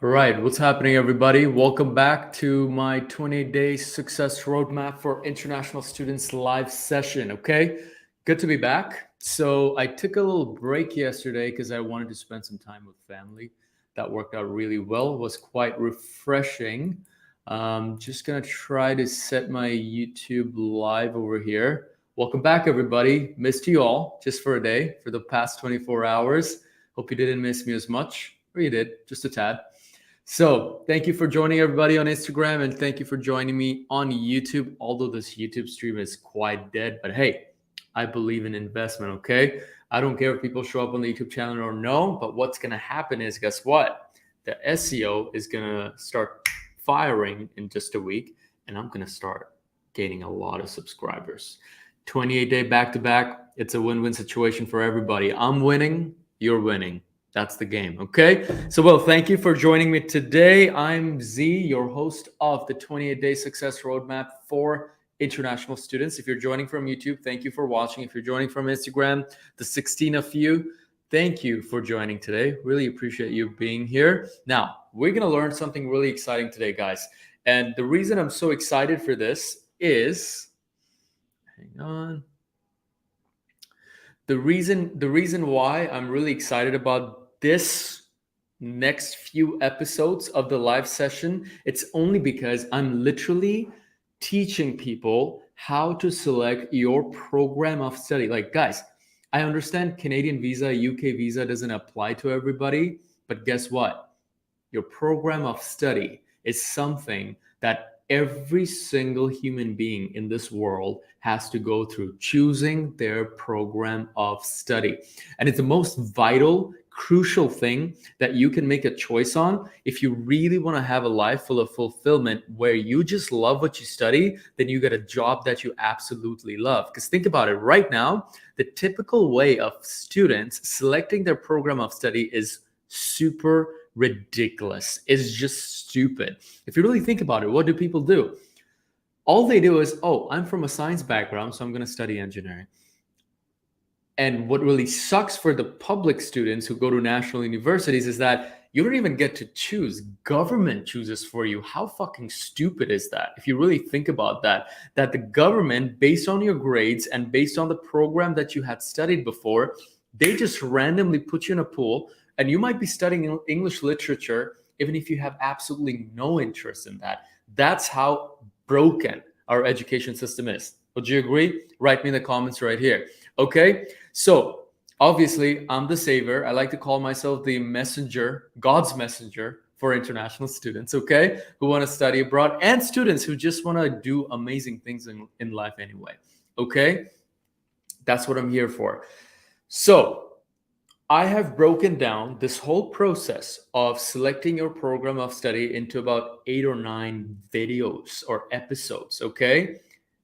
All right, what's happening, everybody? Welcome back to my 28-day success roadmap for international students live session. Okay, good to be back. So I took a little break yesterday because I wanted to spend some time with family. That worked out really well. It was quite refreshing. Just gonna try to set my YouTube live over here. Welcome back, everybody. Missed you all just for a day for the past 24 hours. Hope you didn't miss me as much, or you did, just a tad. So thank you for joining everybody on Instagram, and thank you for joining me on YouTube. Although this YouTube stream is quite dead, but hey, I believe in investment, okay? I don't care if people show up on the YouTube channel or no, but what's gonna happen is, guess what? The SEO is gonna start firing in just a week, and I'm gonna start gaining a lot of subscribers. 28-day back-to-back, it's a win-win situation for everybody. I'm winning, you're winning. That's the game, okay? So, well, thank you for joining me today. I'm Z, your host of the 28-Day Success Roadmap for international students. If you're joining from YouTube, thank you for watching. If you're joining from Instagram, the 16 of you, thank you for joining today. Really appreciate you being here. Now, we're going to learn something really exciting today, guys. And the reason I'm so excited for this is, hang on. The reason why I'm really excited about this next few episodes of the live session, it's only because I'm literally teaching people how to select your program of study. Like, guys, I understand Canadian visa, UK visa doesn't apply to everybody, but guess what? Your program of study is something that every single human being in this world has to go through, choosing their program of study. And it's the most vital, crucial thing that you can make a choice on. If you really want to have a life full of fulfillment where you just love what you study, then you get a job that you absolutely love. Because think about it, right now, the typical way of students selecting their program of study is super ridiculous. It's just stupid. If you really think about it, what do people do? All they do is, oh, I'm from a science background, so I'm going to study engineering. And what really sucks for the public students who go to national universities is that you don't even get to choose. Government chooses for you. How fucking stupid is that? If you really think about that the government, based on your grades and based on the program that you had studied before, they just randomly put you in a pool, and you might be studying English literature even if you have absolutely no interest in that. That's how broken our education system is. Would you agree? Write me in the comments right here. Okay, so obviously I'm the savior. I like to call myself the messenger, God's messenger for international students, okay, who want to study abroad, and students who just want to do amazing things in life anyway. Okay, that's what I'm here for. So I have broken down this whole process of selecting your program of study into about 8 or 9 videos or episodes, okay?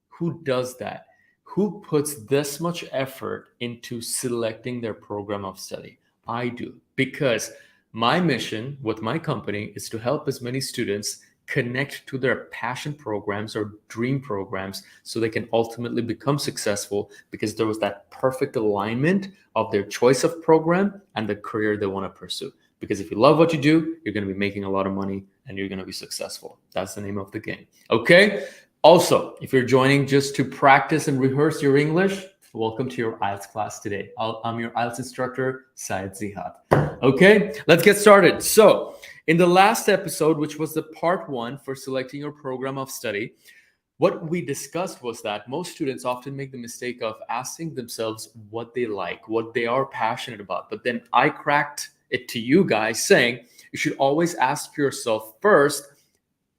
Who does that? Who puts this much effort into selecting their program of study? I do, because my mission with my company is to help as many students connect to their passion programs or dream programs so they can ultimately become successful, because there was that perfect alignment of their choice of program and the career they want to pursue. Because if you love what you do, you're going to be making a lot of money and you're going to be successful. That's the name of the game. Okay. Also, if you're joining just to practice and rehearse your English, welcome to your IELTS class today. I'm your IELTS instructor, Syed Zihat. Okay, let's get started. So, in the last episode, which was the part 1 for selecting your program of study, what we discussed was that most students often make the mistake of asking themselves what they like, what they are passionate about. But then I cracked it to you guys saying you should always ask yourself first,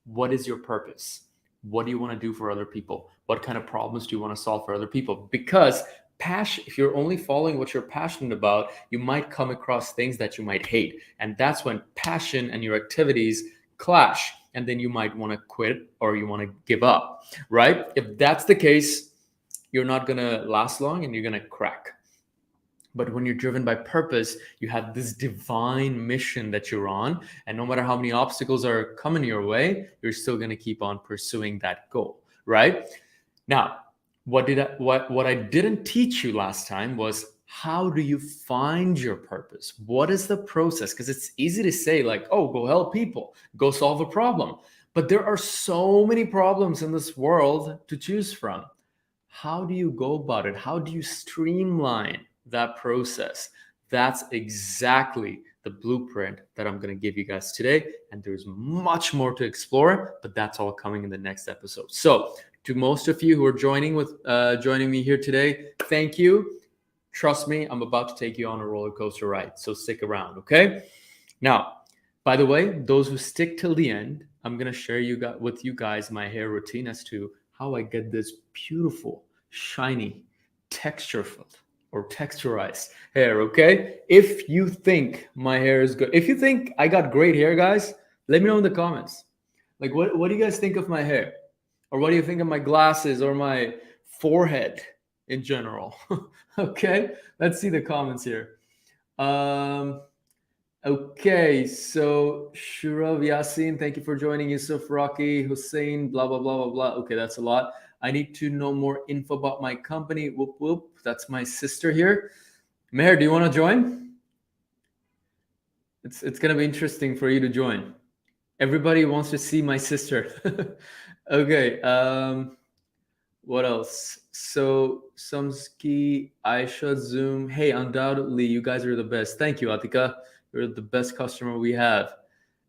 what is your purpose? What do you want to do for other people? What kind of problems do you want to solve for other people? Because passion, if you're only following what you're passionate about, you might come across things that you might hate. And that's when passion and your activities clash. And then you might want to quit or you want to give up, right? If that's the case, you're not going to last long and you're going to crack. But when you're driven by purpose, you have this divine mission that you're on. And no matter how many obstacles are coming your way, you're still going to keep on pursuing that goal, right? Now, what I didn't teach you last time was how do you find your purpose? What is the process? Because it's easy to say, like, oh, go help people, go solve a problem. But there are so many problems in this world to choose from. How do you go about it? How do you streamline that process? That's exactly the blueprint that I'm going to give you guys today. And there's much more to explore, but that's all coming in the next episode. So, to most of you who are joining me here today, thank you. Trust me, I'm about to take you on a roller coaster ride. So stick around, okay? Now, by the way, those who stick till the end, I'm gonna share with you guys my hair routine as to how I get this beautiful, shiny, textureful or texturized hair, okay? If you think my hair is good, if you think I got great hair, guys, let me know in the comments. Like, what do you guys think of my hair? Or what do you think of my glasses or my forehead in general? Okay, let's see the comments here. Okay, so Shurav Yasin, thank you for joining. Yusuf Rocky, Hussein, blah, blah, blah, blah, blah. Okay, that's a lot. I need to know more info about my company. Whoop, whoop. That's my sister here. Meher, do you want to join? It's going to be interesting for you to join. Everybody wants to see my sister. Okay, what else? So Samski, Aisha, Zoom. Hey, undoubtedly, you guys are the best. Thank you, Atika. You're the best customer we have.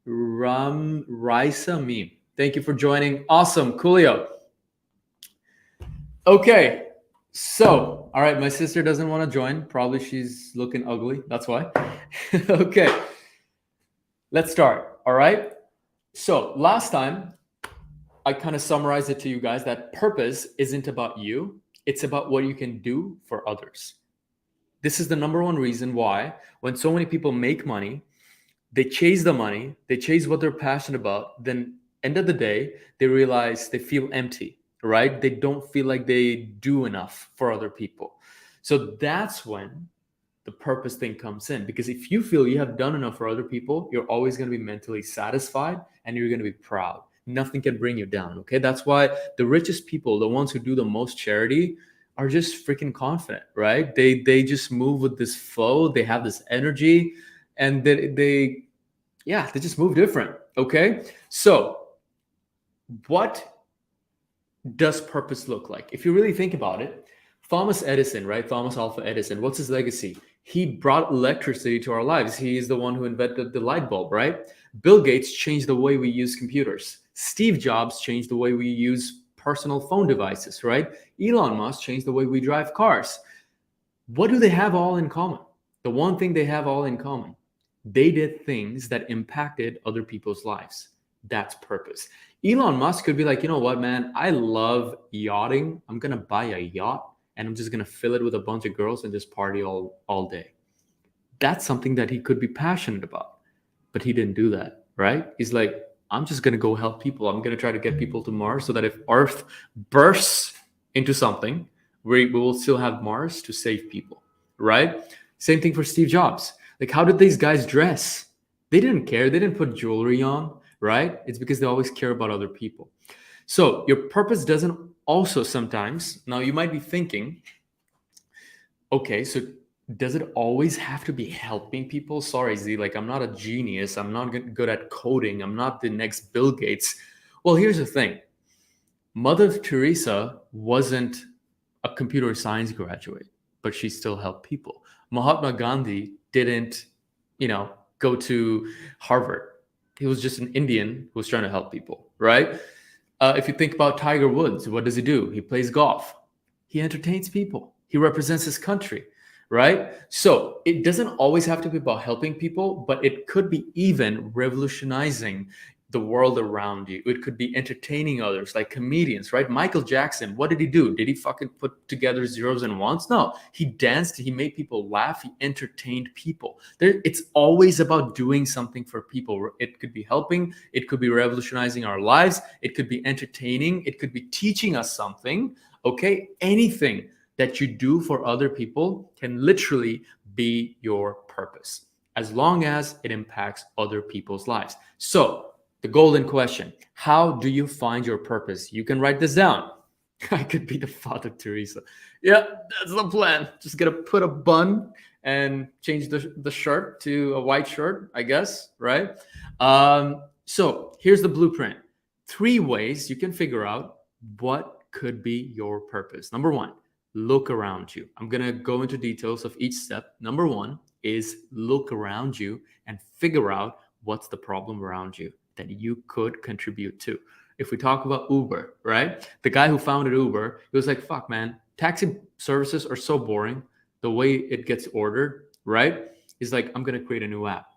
Ram Raisa meme. Thank you for joining. Awesome, coolio. Okay, so all right, my sister doesn't want to join. Probably she's looking ugly. That's why. Okay, let's start. All right. So last time I kind of summarized it to you guys that purpose isn't about you. It's about what you can do for others. This is the number one reason why when so many people make money, they chase the money, they chase what they're passionate about, then end of the day, they realize they feel empty, right? They don't feel like they do enough for other people. So that's when the purpose thing comes in, because if you feel you have done enough for other people, you're always going to be mentally satisfied and you're going to be proud. Nothing can bring you down. Okay, that's why the richest people, the ones who do the most charity, are just freaking confident, right? They just move with this flow. They have this energy, and they just move different. Okay, so what does purpose look like? If you really think about it, Thomas Edison, right? Thomas Alva Edison. What's his legacy? He brought electricity to our lives. He is the one who invented the light bulb, right? Bill Gates changed the way we use computers. Steve Jobs changed the way we use personal phone devices, right? Elon Musk changed the way we drive cars. What do they have all in common? The one thing they have all in common, they did things that impacted other people's lives. That's purpose. Elon Musk could be like, you know what, man, I love yachting. I'm going to buy a yacht and I'm just going to fill it with a bunch of girls and just party all day. That's something that he could be passionate about, but he didn't do that, right? He's like, I'm just going to go help people. I'm going to try to get people to Mars so that if Earth bursts into something, we will still have Mars to save people, right? Same thing for Steve Jobs. Like, how did these guys dress? They didn't care. They didn't put jewelry on, right? It's because they always care about other people. So your purpose doesn't also sometimes, now you might be thinking, okay, so does it always have to be helping people? Sorry, Z, like I'm not a genius. I'm not good at coding. I'm not the next Bill Gates. Well, here's the thing. Mother Teresa wasn't a computer science graduate, but she still helped people. Mahatma Gandhi didn't, go to Harvard. He was just an Indian who was trying to help people, right? If you think about Tiger Woods, what does he do? He plays golf. He entertains people. He represents his country, right? So it doesn't always have to be about helping people, but it could be even revolutionizing the world around you. It could be entertaining others, like comedians, right? Michael Jackson, what did he do? Did he fucking put together zeros and ones? No, he danced, he made people laugh, he entertained people. It's always about doing something for people. It could be helping, it could be revolutionizing our lives, it could be entertaining, it could be teaching us something, okay? Anything that you do for other people can literally be your purpose, as long as it impacts other people's lives. So, the golden question, how do you find your purpose? You can write this down. I could be the Father Teresa. Yeah, that's the plan. Just gonna put a bun and change the shirt to a white shirt, I guess, right? So here's the blueprint. 3 ways you can figure out what could be your purpose. Number one, look around you. I'm gonna go into details of each step. Number one is look around you and figure out what's the problem around you that you could contribute to. If we talk about Uber, right? The guy who founded Uber, he was like, fuck, man, taxi services are so boring. The way it gets ordered, right? He's like, I'm going to create a new app.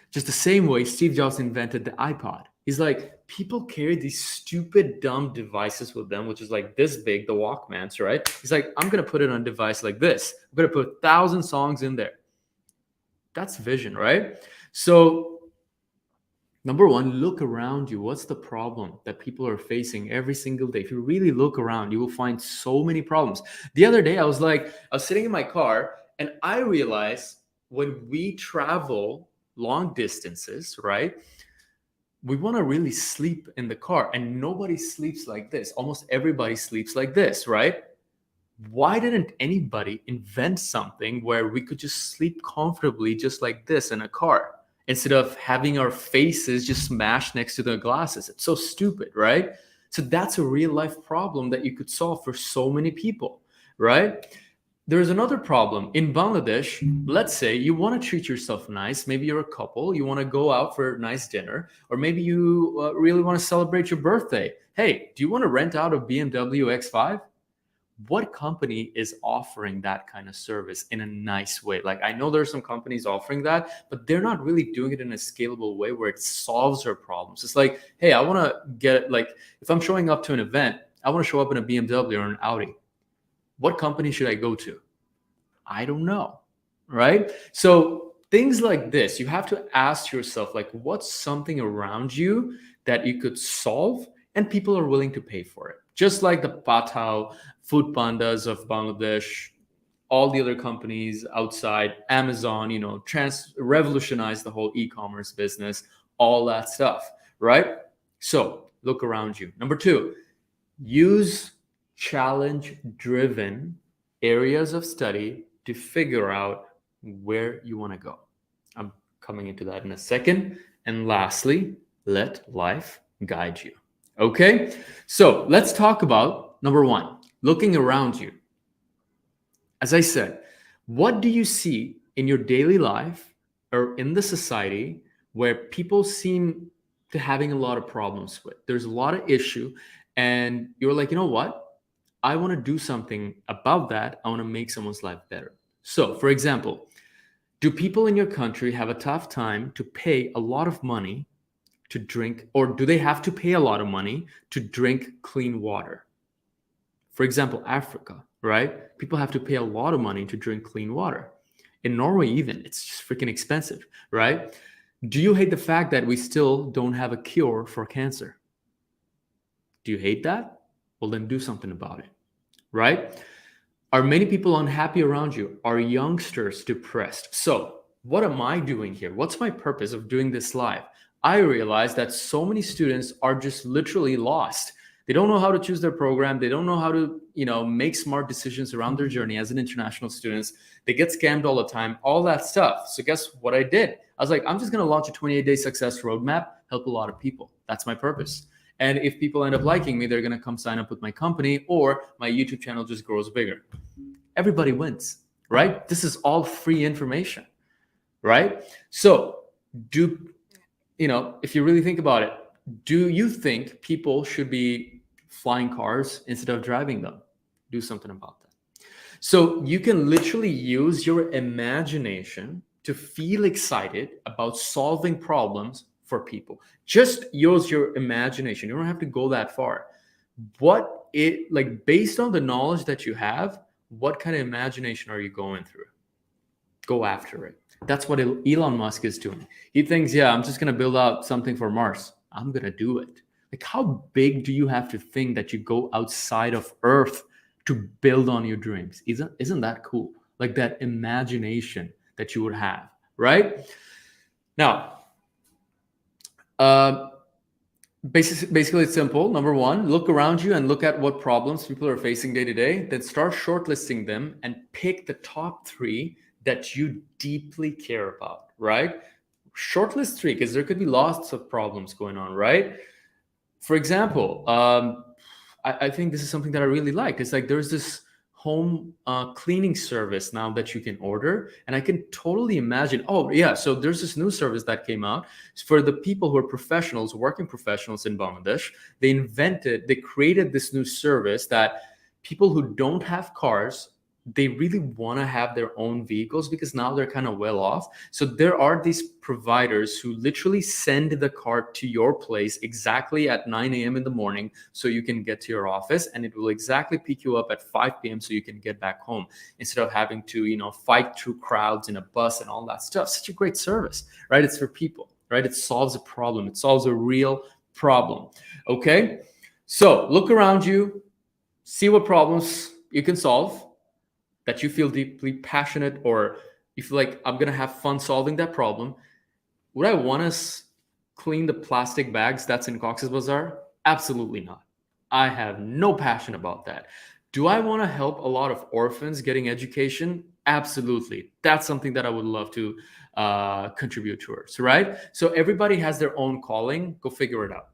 Just the same way Steve Jobs invented the iPod. He's like, people carry these stupid, dumb devices with them, which is like this big, the Walkmans, right? He's like, I'm going to put it on a device like this. I'm going to put 1,000 songs in there. That's vision, right? So number one, look around you. What's the problem that people are facing every single day? If you really look around, you will find so many problems. The other day, I was sitting in my car and I realized when we travel long distances, right? We want to really sleep in the car and nobody sleeps like this. Almost everybody sleeps like this, right? Why didn't anybody invent something where we could just sleep comfortably just like this in a car? Instead of having our faces just smashed next to the glasses. It's so stupid, right? So that's a real life problem that you could solve for so many people, right? There's another problem. In Bangladesh, let's say you want to treat yourself nice. Maybe you're a couple, you want to go out for a nice dinner, or maybe you really want to celebrate your birthday. Hey, do you want to rent out a BMW X5? What company is offering that kind of service in a nice way? Like, I know there's some companies offering that, but they're not really doing it in a scalable way where it solves our problems. It's like, hey, I want to get, like, if I'm showing up to an event, I want to show up in a BMW or an Audi. What company should I go to? I don't know, right? So things like this, you have to ask yourself, like, what's something around you that you could solve and people are willing to pay for it? Just like the Patao, Food Pandas of Bangladesh, all the other companies outside, Amazon, revolutionized the whole e-commerce business, all that stuff, right? So look around you. Number two, use challenge-driven areas of study to figure out where you want to go. I'm coming into that in a second. And lastly, let life guide you. Okay, so let's talk about number one, looking around you. As I said, what do you see in your daily life or in the society where people seem to having a lot of problems with? There's a lot of issue and you're like, you know what? I want to do something about that. I want to make someone's life better. So, for example, do people in your country have a tough time to pay a lot of money to drink, or do they have to pay a lot of money to drink clean water? For example, Africa, right? People have to pay a lot of money to drink clean water. In Norway, even, it's just freaking expensive, right? Do you hate the fact that we still don't have a cure for cancer? Do you hate that? Well, then do something about it, right? Are many people unhappy around you? Are youngsters depressed? So, what am I doing here? What's my purpose of doing this live? I realize that so many students are just literally lost. They don't know how to choose their program. They don't know how to, make smart decisions around their journey as an international students. They get scammed all the time, all that stuff. So guess what I did? I was like, I'm just going to launch a 28-day success roadmap, help a lot of people. That's my purpose. And if people end up liking me, they're going to come sign up with my company, or my YouTube channel just grows bigger. Everybody wins, right? This is all free information, right? So if you really think about it, do you think people should be flying cars instead of driving them? Do something about that. So you can literally use your imagination to feel excited about solving problems for people. Just use your imagination. You don't have to go that far. Based on the knowledge that you have, what kind of imagination are you going through? Go after it. That's what Elon Musk is doing. He thinks, yeah, I'm just going to build out something for Mars. I'm going to do it. Like, how big do you have to think that you go outside of Earth to build on your dreams? Isn't that cool? Like, that imagination that you would have, right? Now, Basically, it's simple. Number one, look around you and look at what problems people are facing day to day. Then start shortlisting them and pick the top three that you deeply care about, right? Shortlist three, because there could be lots of problems going on, right? For example, I think this is something that I really like. It's like there's this home cleaning service now that you can order, and I can totally imagine. Oh yeah, so there's this new service that came out for the people who are professionals, working professionals in Bangladesh. They created this new service that people who don't have cars, they really want to have their own vehicles because now they're kind of well off. So there are these providers who literally send the car to your place exactly at 9 a.m. in the morning so you can get to your office, and it will exactly pick you up at 5 p.m. so you can get back home instead of having to, fight through crowds in a bus and all that stuff. Such a great service, right? It's for people, right? It solves a problem. It solves a real problem. Okay. So look around you, see what problems you can solve that you feel deeply passionate, or you feel like I'm gonna have fun solving that problem. Would I want to clean the plastic bags that's in Cox's Bazar? Absolutely not. I have no passion about that. Do I want to help a lot of orphans getting education? Absolutely. That's something that I would love to contribute towards, right? So everybody has their own calling. Go figure it out.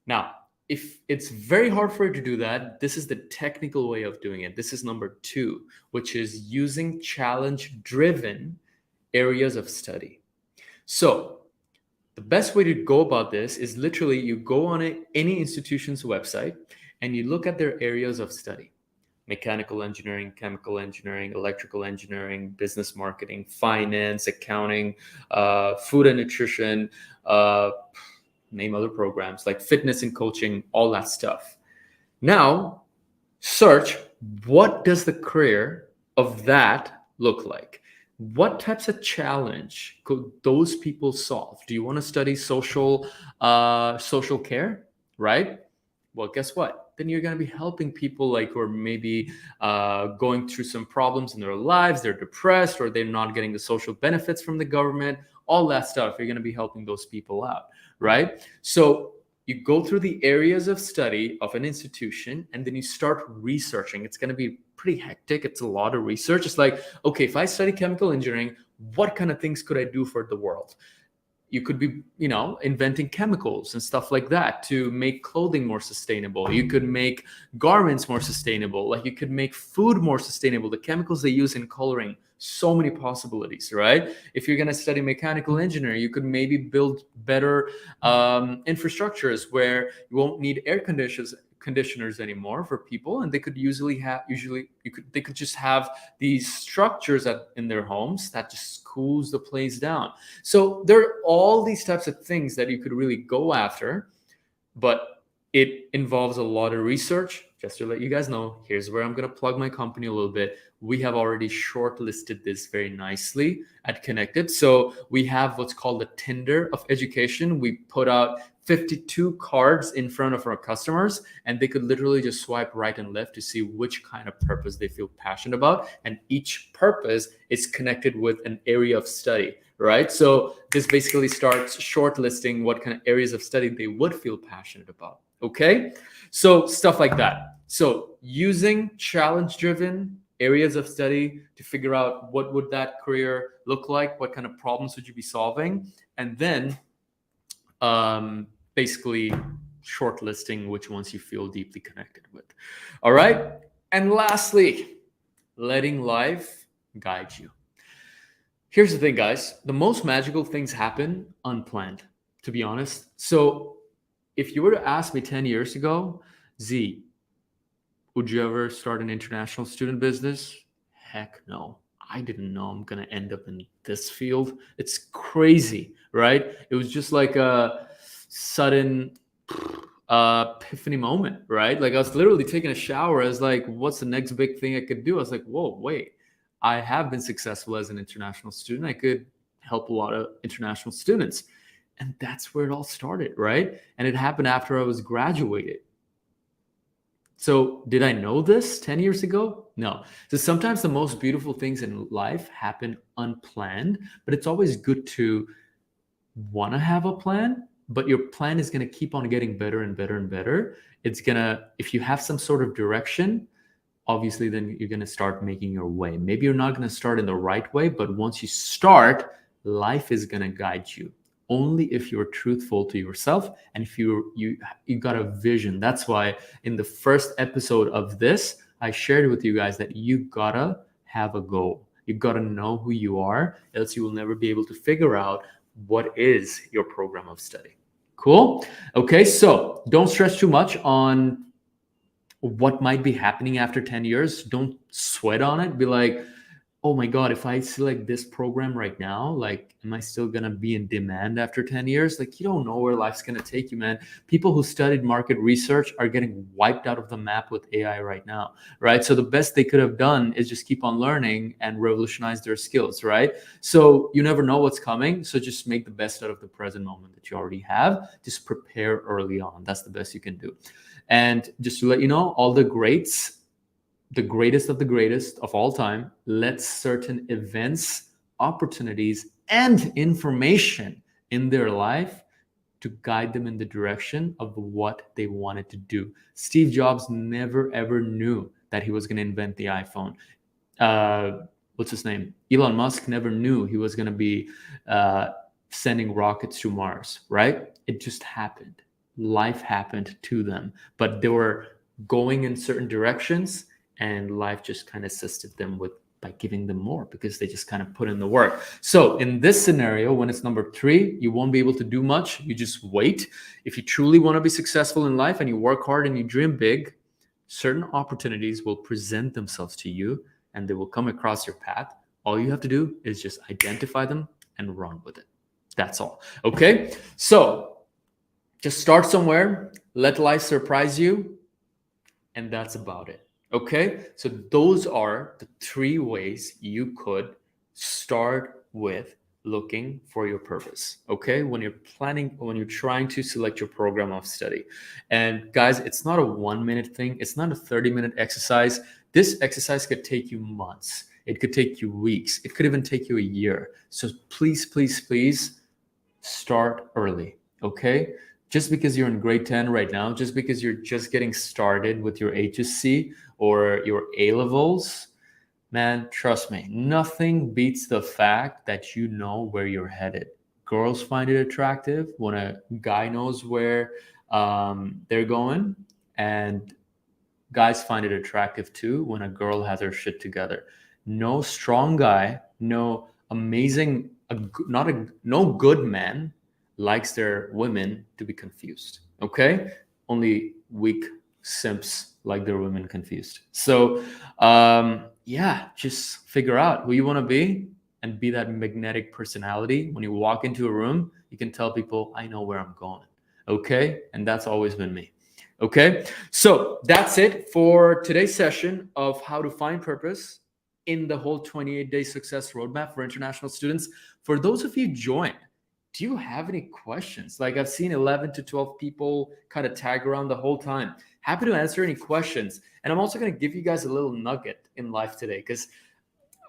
Now, if it's very hard for you to do that, this is the technical way of doing it. This is number two, which is using challenge-driven areas of study. So the best way to go about this is literally you go on any institution's website and you look at their areas of study: mechanical engineering, chemical engineering, electrical engineering, business marketing, finance, accounting, food and nutrition, name other programs like fitness and coaching, all that stuff. Now, search, what does the career of that look like? What types of challenge could those people solve? Do you want to study social care, right? Well, guess what? Then you're going to be helping people like who are maybe going through some problems in their lives. They're depressed, or they're not getting the social benefits from the government. All that stuff, you're going to be helping those people out, right? So you go through the areas of study of an institution, and then you start researching. It's going to be pretty hectic. It's a lot of research. It's like, okay, if I study chemical engineering, what kind of things could I do for the world? You could be, inventing chemicals and stuff like that to make clothing more sustainable. You could make garments more sustainable. Like you could make food more sustainable. The chemicals they use in coloring, so many possibilities, right? If you're going to study mechanical engineering, you could maybe build better infrastructures where you won't need air conditioners anymore for people, and they could they could just have these structures in their homes that just cools the place down. So there are all these types of things that you could really go after, but it involves a lot of research. Just to let you guys know, here's where I'm going to plug my company a little bit. We have already shortlisted this very nicely at Connected. So we have what's called the Tinder of education. We put out 52 cards in front of our customers, and they could literally just swipe right and left to see which kind of purpose they feel passionate about. And each purpose is connected with an area of study, right? So this basically starts shortlisting what kind of areas of study they would feel passionate about. Okay, so stuff like that. So using challenge-driven areas of study to figure out what would that career look like, what kind of problems would you be solving, and then basically shortlisting which ones you feel deeply connected with. All right, and lastly, letting life guide you. Here's the thing, guys. The most magical things happen unplanned, to be honest. So if you were to ask me 10 years ago, Z, would you ever start an international student business? Heck no. I didn't know I'm going to end up in this field. It's crazy, right? It was just like a sudden epiphany moment, right? Like I was literally taking a shower. I was like, what's the next big thing I could do? I was like, whoa, wait. I have been successful as an international student. I could help a lot of international students. And that's where it all started, right? And it happened after I was graduated. So did I know this 10 years ago? No. So sometimes the most beautiful things in life happen unplanned, but it's always good to want to have a plan, but your plan is going to keep on getting better and better and better. It's going to, if you have some sort of direction, obviously then you're going to start making your way. Maybe you're not going to start in the right way, but once you start, life is going to guide you. Only if you're truthful to yourself and if you got a vision. That's why in the first episode of this, I shared with you guys that you gotta have a goal. You gotta know who you are, else you will never be able to figure out what is your program of study. Cool? Okay, so don't stress too much on what might be happening after 10 years. Don't sweat on it. Be like, oh my God, if I select this program right now, like, am I still going to be in demand after 10 years? Like, you don't know where life's going to take you, man. People who studied market research are getting wiped out of the map with AI right now, right? So the best they could have done is just keep on learning and revolutionize their skills, right? So you never know what's coming. So just make the best out of the present moment that you already have. Just prepare early on. That's the best you can do. And just to let you know, all the greats, the greatest of all time, let certain events, opportunities, and information in their life to guide them in the direction of what they wanted to do. Steve Jobs never ever knew that he was going to invent the iPhone. What's his name? Elon Musk never knew he was going to be sending rockets to Mars, right? It just happened. Life happened to them, but they were going in certain directions, and life just kind of assisted them by giving them more because they just kind of put in the work. So in this scenario, when it's number 3, you won't be able to do much. You just wait. If you truly want to be successful in life and you work hard and you dream big, certain opportunities will present themselves to you and they will come across your path. All you have to do is just identify them and run with it. That's all. Okay. So just start somewhere, let life surprise you, and that's about it. Okay, so those are the 3 ways you could start with looking for your purpose. Okay, when you're trying to select your program of study. And guys, it's not a 1-minute thing, it's not a 30-minute exercise. This exercise could take you months, it could take you weeks, it could even take you a year. So please, please, please start early. Okay, just because you're in grade 10 right now, just because you're just getting started with your HSC or your A-levels, man, trust me, nothing beats the fact that you know where you're headed. Girls find it attractive when a guy knows where they're going, and guys find it attractive too when a girl has her shit together. No strong guy, no amazing, no good man likes their women to be confused. Okay, only weak simps like their women confused. So yeah, just figure out who you want to be and be that magnetic personality. When you walk into a room, you can tell people, I know where I'm going. Okay, and that's always been me. Okay, so that's it for today's session of how to find purpose in the whole 28-day success roadmap for international students. For those of you joined, do you have any questions? Like, I've seen 11 to 12 people kind of tag around the whole time. Happy to answer any questions. And I'm also going to give you guys a little nugget in life today, because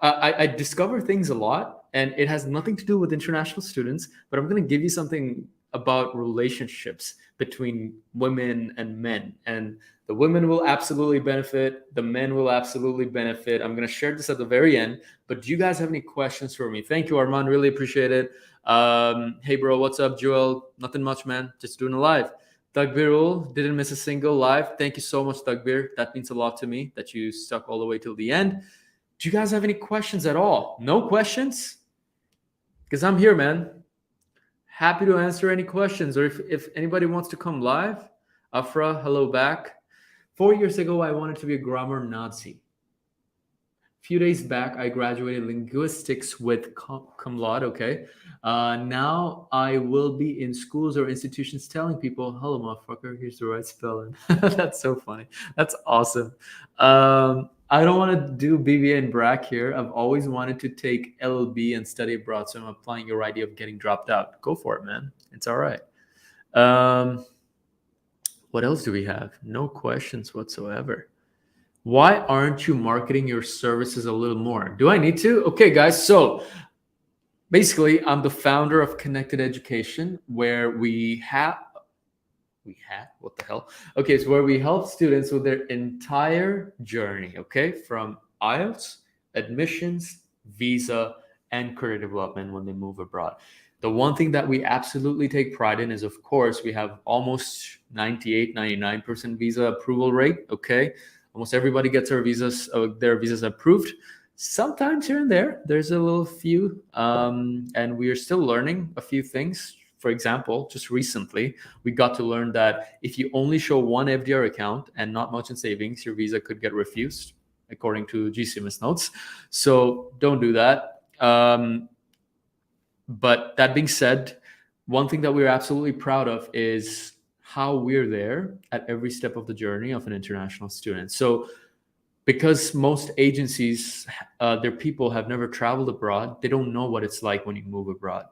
I discover things a lot and it has nothing to do with international students, but I'm going to give you something about relationships between women and men. And the women will absolutely benefit. The men will absolutely benefit. I'm going to share this at the very end, but do you guys have any questions for me? Thank you, Armand. Really appreciate it. Hey bro, what's up, Joel? Nothing much, man. Just doing a live. Dagbirul didn't miss a single live. Thank you so much, Dagbir. That means a lot to me that you stuck all the way till the end. Do you guys have any questions at all? No questions? Because I'm here, man. Happy to answer any questions. Or if anybody wants to come live, Afra, hello back. 4 years ago, I wanted to be a grammar Nazi. A few days back, I graduated linguistics with cum laude, okay? Now I will be in schools or institutions telling people, hello, motherfucker, here's the right spelling. That's so funny. That's awesome. I don't want to do BBA and BRAC here. I've always wanted to take LLB and study abroad, so I'm applying your idea of getting dropped out. Go for it, man. It's all right. What else do we have? No questions whatsoever. Why aren't you marketing your services a little more? Do I need to? Okay, guys. So Basically, I'm the founder of Connected Education, where what the hell? Okay, so where we help students with their entire journey, okay, from IELTS, admissions, visa, and career development when they move abroad. The one thing that we absolutely take pride in is, of course, we have almost 98, 99% visa approval rate, okay? Almost everybody gets their visas approved. Sometimes here and there's a little few, and we are still learning a few things. For example, just recently, we got to learn that if you only show one FDR account and not much in savings, your visa could get refused, according to GCMS notes. So don't do that. But that being said, one thing that we're absolutely proud of is how we're there at every step of the journey of an international student. So because most agencies, their people have never traveled abroad, they don't know what it's like when you move abroad.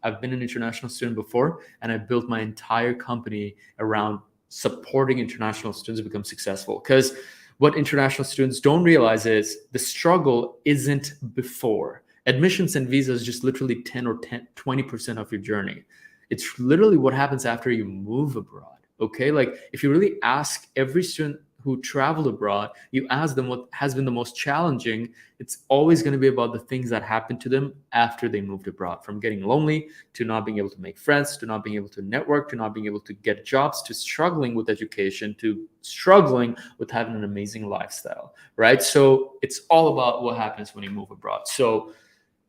I've been an international student before, and I built my entire company around supporting international students to become successful. Because what international students don't realize is the struggle isn't before. Admissions and visas is just literally 20% of your journey. It's literally what happens after you move abroad. Okay. Like if you really ask every student who traveled abroad, you ask them what has been the most challenging, it's always going to be about the things that happened to them after they moved abroad, from getting lonely to not being able to make friends, to not being able to network, to not being able to get jobs, to struggling with education, to struggling with having an amazing lifestyle, right? So it's all about what happens when you move abroad. So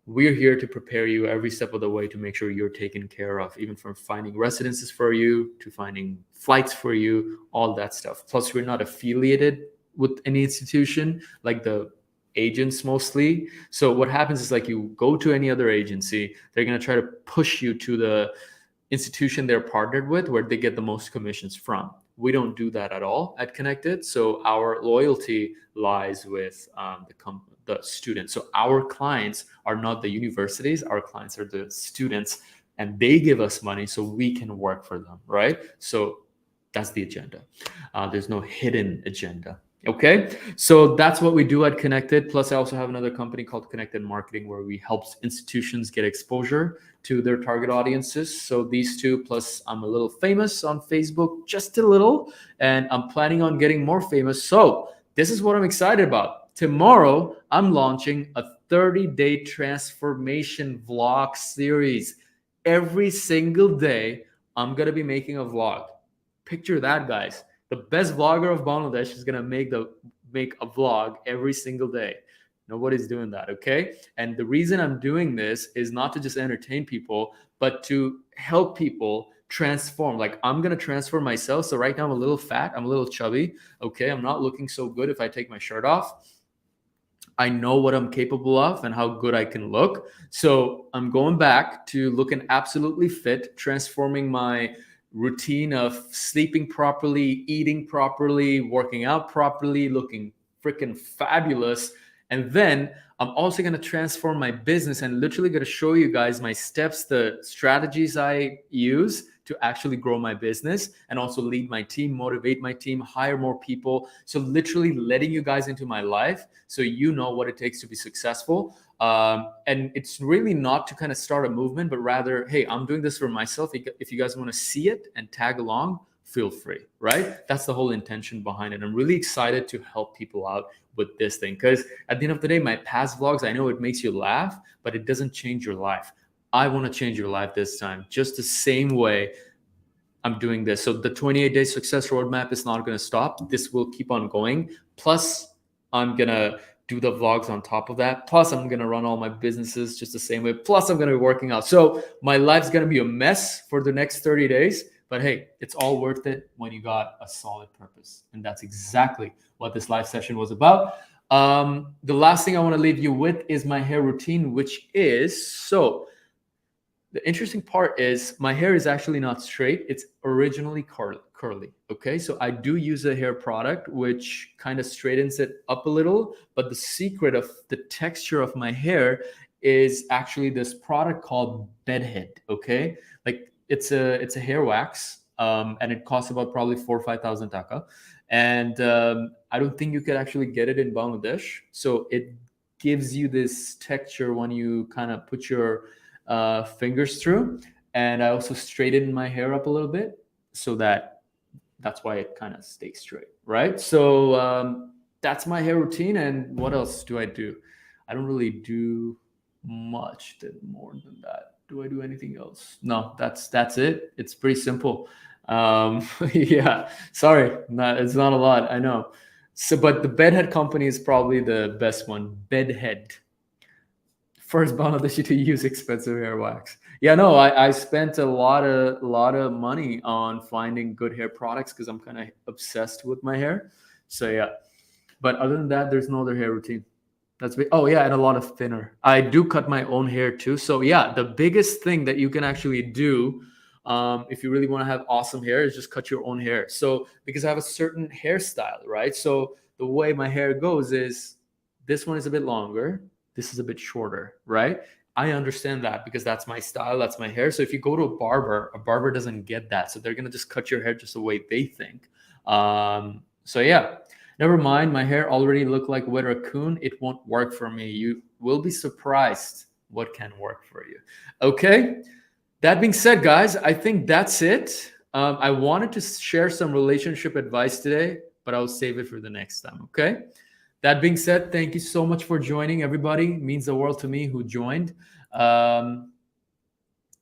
we're here to prepare you every step of the way to make sure you're taken care of, even from finding residences for you to finding flights for you, all that stuff. Plus, we're not affiliated with any institution like the agents mostly. So what happens is like you go to any other agency, they're going to try to push you to the institution they're partnered with where they get the most commissions from. We don't do that at all at Connected. So our loyalty lies with the students. So our clients are not the universities, our clients are the students, and they give us money so we can work for them, right? So that's the agenda. There's no hidden agenda. Okay, so that's what we do at Connected. Plus, I also have another company called Connected Marketing where we help institutions get exposure to their target audiences. So these two, plus I'm a little famous on Facebook, just a little, and I'm planning on getting more famous. So this is what I'm excited about. Tomorrow, I'm launching a 30-day transformation vlog series. Every single day, I'm going to be making a vlog. Picture that, guys. The best vlogger of Bangladesh is gonna make a vlog every single day. Nobody's doing that, okay? And the reason I'm doing this is not to just entertain people, but to help people transform. Like I'm gonna transform myself. So right now I'm a little fat, I'm a little chubby, okay? I'm not looking so good if I take my shirt off. I know what I'm capable of and how good I can look. So I'm going back to looking absolutely fit, transforming my routine of sleeping properly, eating properly, working out properly, looking freaking fabulous. And then I'm also going to transform my business and literally going to show you guys my steps, the strategies I use to actually grow my business and also lead my team, motivate my team, hire more people. So literally letting you guys into my life so you know what it takes to be successful. And it's really not to kind of start a movement, but rather, hey, I'm doing this for myself. If you guys want to see it and tag along, feel free, right? That's the whole intention behind it. I'm really excited to help people out with this thing because at the end of the day, my past vlogs, I know it makes you laugh, but it doesn't change your life. I want to change your life this time, just the same way I'm doing this. So the 28-day success roadmap is not going to stop. This will keep on going. Plus, I'm going to do the vlogs on top of that. Plus, I'm going to run all my businesses just the same way. Plus, I'm going to be working out. So my life's going to be a mess for the next 30 days. But hey, it's all worth it when you got a solid purpose. And that's exactly what this live session was about. The last thing I want to leave you with is my hair routine, which is the interesting part is my hair is actually not straight. It's originally curly. Okay. So I do use a hair product, which kind of straightens it up a little. But the secret of the texture of my hair is actually this product called Bedhead. Okay. Like it's a hair wax. And it costs about probably 4,000 or 5,000 taka. And I don't think you could actually get it in Bangladesh. So it gives you this texture when you kind of put your fingers through. And I also straighten my hair up a little bit so that's why it kind of stays straight, right? So that's my hair routine. And what else do I do? I don't really do much more than that. Do I do anything else? No, that's it. It's pretty simple. Yeah, sorry, it's not a lot. I know. So, but the bedhead company is probably the best one. Bedhead. First Bangladeshi to use expensive hair wax. Yeah, no, I spent a lot of money on finding good hair products because I'm kind of obsessed with my hair. So yeah, but other than that, there's no other hair routine. Oh yeah, and a lot of thinner. I do cut my own hair too. So yeah, the biggest thing that you can actually do if you really want to have awesome hair is just cut your own hair. So because I have a certain hairstyle, right? So the way my hair goes is this one is a bit longer, this is a bit shorter, right? I understand that because that's my style, that's my hair. So if you go to a barber doesn't get that. So they're gonna just cut your hair just the way they think. So yeah. Never mind, my hair already looked like a wet raccoon. It won't work for me. You will be surprised what can work for you. Okay. That being said, guys, I think that's it. I wanted to share some relationship advice today, but I'll save it for the next time. Okay. That being said, thank you so much for joining, everybody. It means the world to me who joined. And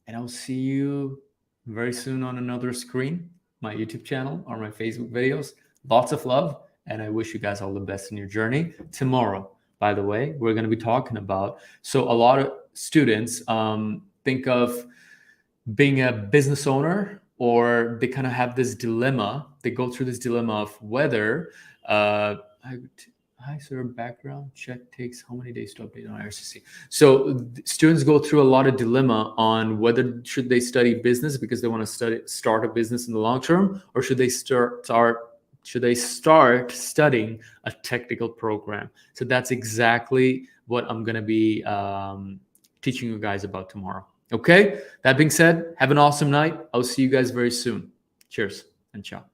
I'll see you very soon on another screen, my YouTube channel or my Facebook videos. Lots of love. And I wish you guys all the best in your journey. Tomorrow, by the way, we're going to be talking about, so a lot of students think of being a business owner, or they kind of have this dilemma. They go through this dilemma of whether, hi sir, background check takes how many days to update on IRCC? So students go through a lot of dilemma on whether should they study business because they want to start a business in the long term, or should they start studying a technical program? So that's exactly what I'm going to be teaching you guys about tomorrow. Okay. That being said, have an awesome night. I'll see you guys very soon. Cheers and ciao.